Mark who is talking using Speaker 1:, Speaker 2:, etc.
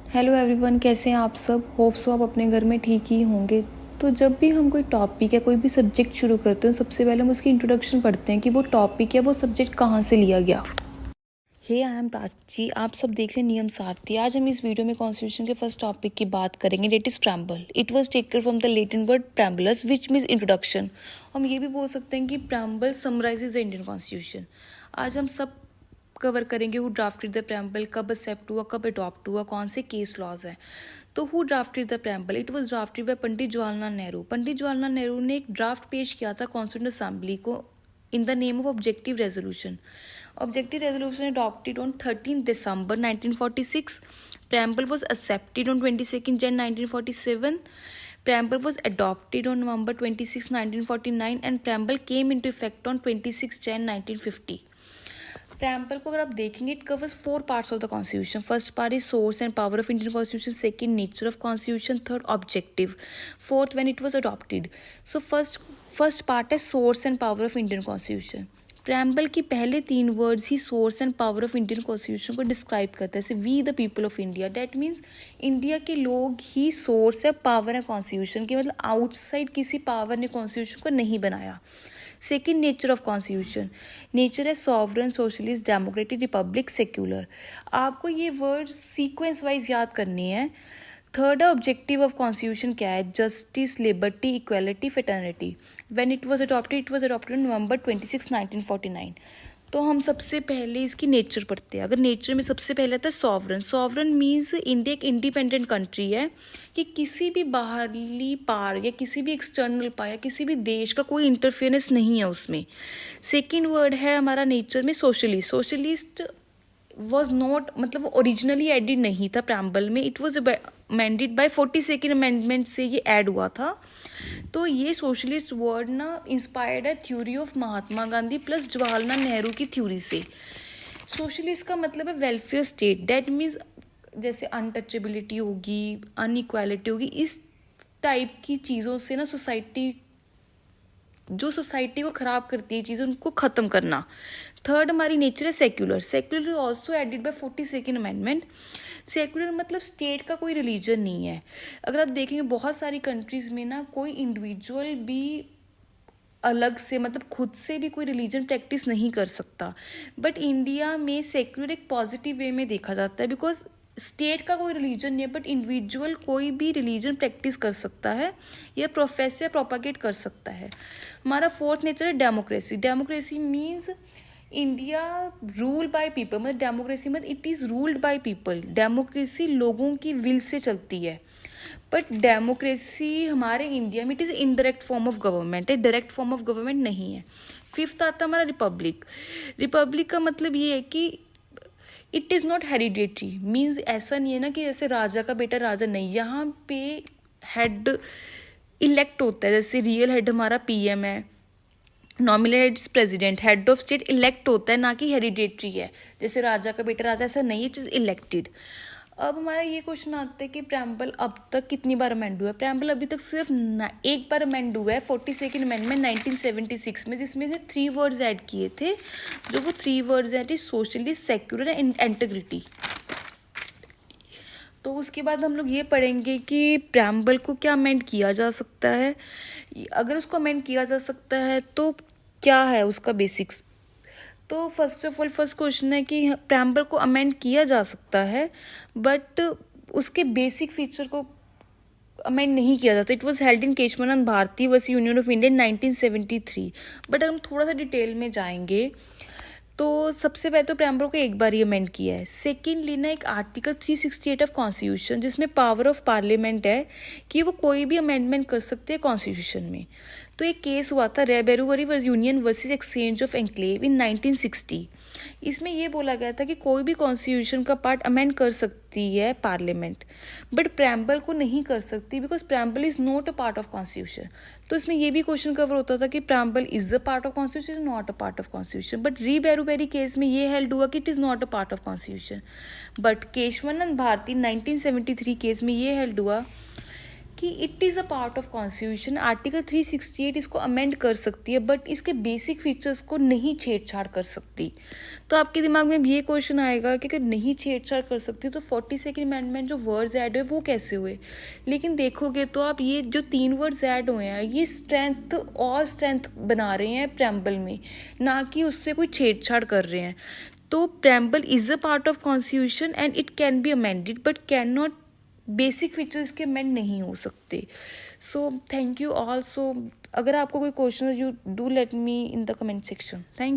Speaker 1: Hello everyone, कैसे हैं आप सब। होप सो आप अपने घर में ठीक ही होंगे। तो जब भी हम कोई टॉपिक या कोई भी सब्जेक्ट शुरू करते हैं, सबसे पहले हम उसकी इंट्रोडक्शन पढ़ते हैं कि वो टॉपिक या वो सब्जेक्ट कहाँ से लिया गया। हे आई एम प्राची, आप सब देख रहे नियम सारथी। आज हम इस वीडियो में कॉन्स्टिट्यूशन के फर्स्ट टॉपिक की बात करेंगे, that is preamble. It was taken from the Latin word preambulus which means introduction. हम ये भी बोल सकते हैं कि preamble summarises the Indian constitution. आज हम सब कवर करेंगे हु ड्राफ्टेड द प्रैम्बल, कब एक्सेप्ट हुआ, कब अडॉप्ट हुआ, कौन से केस लॉज हैं। तो who drafted the preamble? It was drafted by Pandit Jawaharlal Nehru. Pandit Jawaharlal Nehru ने एक ड्राफ्ट पेश किया था कॉन्स्टिट्यूंट असेंबली को in the name of objective resolution. Objective resolution adopted on 13 December 1946. Preamble was accepted on 22nd Jan 1947. Preamble was adopted on November 26, 1949 and preamble came into effect on 26 Jan 1950. Preamble को अगर आप देखेंगे, it covers 4 parts of the constitution. First part is source and power of Indian constitution. Second, nature of constitution. Third, objective. Fourth, when it was adopted. So first part है source and power of Indian constitution. Preamble की पहले 3 words ही source and power of Indian constitution को describe करते हैं, जैसे we the people of India. That means India के लोग ही सोर्स है पावर है कॉन्स्टिट्यूशन की, मतलब आउटसाइड किसी पावर ने कॉन्स्टिट्यूशन को नहीं बनाया। Second, nature of constitution. Nature है sovereign, socialist, democratic, republic, secular. आपको ये वर्ड सीक्वेंस वाइज याद करनी है। थर्ड ऑब्जेक्टिव ऑफ कॉन्स्टिट्यूशन क्या है? Justice, liberty, equality, fraternity. When it was adopted November 26, 1949। तो हम सबसे पहले इसकी नेचर पढ़ते हैं। अगर नेचर में सबसे पहले आता है सॉवरन। सॉवरन मीन्स इंडिया एक इंडिपेंडेंट कंट्री है कि किसी भी बाहरी पार या किसी भी एक्सटर्नल पार या किसी भी देश का कोई इंटरफेरेंस नहीं है उसमें। सेकेंड वर्ड है हमारा नेचर में सोशलिस्ट। सोशलिस्ट वॉज नॉट, मतलब ओरिजिनली एडिड नहीं था प्रैम्बल में। It was amended bye 42nd amendment से ये ऐड हुआ था। तो ये सोशलिस्ट वर्ड ना इंस्पायर्ड है theory of Mahatma Gandhi plus Jawaharlal Nehru की थ्योरी से। सोशलिस्ट का मतलब है वेलफेयर स्टेट। दैट मीन्स जैसे अनटचेबिलिटी होगी, अनइक्वालिटी होगी, इस टाइप की चीज़ों से ना सोसाइटी को ख़राब करती है चीज़ें, उनको ख़त्म करना। थर्ड हमारी नेचर है secular. Secular also added by 42nd amendment. Secular मतलब स्टेट का कोई रिलीजन नहीं है। अगर आप देखेंगे बहुत सारी कंट्रीज़ में ना कोई इंडिविजुअल भी अलग से, मतलब खुद से भी कोई रिलीजन प्रैक्टिस नहीं कर सकता। बट इंडिया में सेक्युलर एक पॉजिटिव वे में देखा जाता है, बिकॉज स्टेट का कोई रिलीजन नहीं है बट इंडिविजुअल कोई भी रिलीजन प्रैक्टिस कर सकता है या प्रोफेस या प्रोपागेट कर सकता है। हमारा फोर्थ नेचर है democracy. Democracy means India rule by people, मतलब डेमोक्रेसी मतलब it is ruled by people. Democracy लोगों की विल से चलती है। बट डेमोक्रेसी हमारे इंडिया में it is indirect form of government है, डायरेक्ट फॉर्म ऑफ गवर्नमेंट नहीं है। फिफ्थ आता है हमारा रिपब्लिक। रिपब्लिक का मतलब ये है कि it is not hereditary. Means ऐसा नहीं है ना कि जैसे राजा का बेटा राजा नहीं, यहाँ पे हेड इलेक्ट होता है। जैसे रियल हेड हमारा पीएम है, nominated president, head of state elect होता है, ना कि हेरिडेटरी है जैसे राजा का बेटा राजा, ऐसा नहीं है, इट इज इलेक्टेड। अब हमारा ये क्वेश्चन आता है कि प्रैम्बल अब तक कितनी बार अमेंड हुआ है? प्रैम्बल अभी तक सिर्फ एक बार अमेंड हुआ है, 42nd अमेंडमेंट 1976 में, जिसमें से 3 वर्ड्स ऐड किए थे। जो वो 3 वर्ड्स ऐड थे सोशलिस्ट, सेक्युलर एंड इंटीग्रिटी। तो उसके बाद हम लोग ये पढ़ेंगे कि प्रैम्बल को क्या अमेंड किया जा सकता है। अगर उसको अमेंड किया जा सकता है तो क्या है उसका बेसिक्स। तो first of all first question है कि प्रैम्बल को अमेंड किया जा सकता है बट उसके बेसिक फीचर को अमेंड नहीं किया जाता। It was held in Kesavananda Bharati versus Union of India 1973। But हम थोड़ा सा डिटेल में जाएंगे तो सबसे पहले तो प्रैम्बल को एक बार ही अमेंड किया है। सेकेंडली ना एक आर्टिकल 368 ऑफ कॉन्स्टिट्यूशन जिसमें पावर ऑफ पार्लियामेंट है कि वो कोई भी अमेंडमेंट कर सकते हैं कॉन्स्टिट्यूशन में। तो एक केस हुआ था रेबेरुवरी union versus exchange of enclave in 1960। इसमें यह बोला गया था कि कोई भी कॉन्स्टिट्यूशन का पार्ट अमेंड कर सकती है पार्लियामेंट बट प्रैम्बल को नहीं कर सकती, because preamble is not a part of constitution. तो इसमें यह भी क्वेश्चन कवर होता था कि preamble is a part of constitution, not a part of constitution. But re case में ये हेल्ड हुआ कि it is not a part of constitution. But Kesavananda Bharati 1973 case में ये हेल्ड हुआ कि it is a part of constitution, article 368 इसको amend कर सकती है बट इसके बेसिक फीचर्स को नहीं छेड़छाड़ कर सकती। तो आपके दिमाग में भी ये क्वेश्चन आएगा कि अगर नहीं छेड़छाड़ कर सकती तो 42nd अमेंडमेंट जो वर्ड्स ऐड हुए वो कैसे हुए। लेकिन देखोगे तो आप ये जो 3 वर्ड्स ऐड हुए हैं ये स्ट्रेंथ और स्ट्रेंथ बना रहे हैं प्रेम्बल में, ना कि उससे कोई छेड़छाड़ कर रहे हैं। तो preamble is a part of constitution and it can be amended but can not, basic features के अमेंड नहीं हो सकते। So thank you all. So अगर आपको कोई question you do let me in the comment section. Thank you.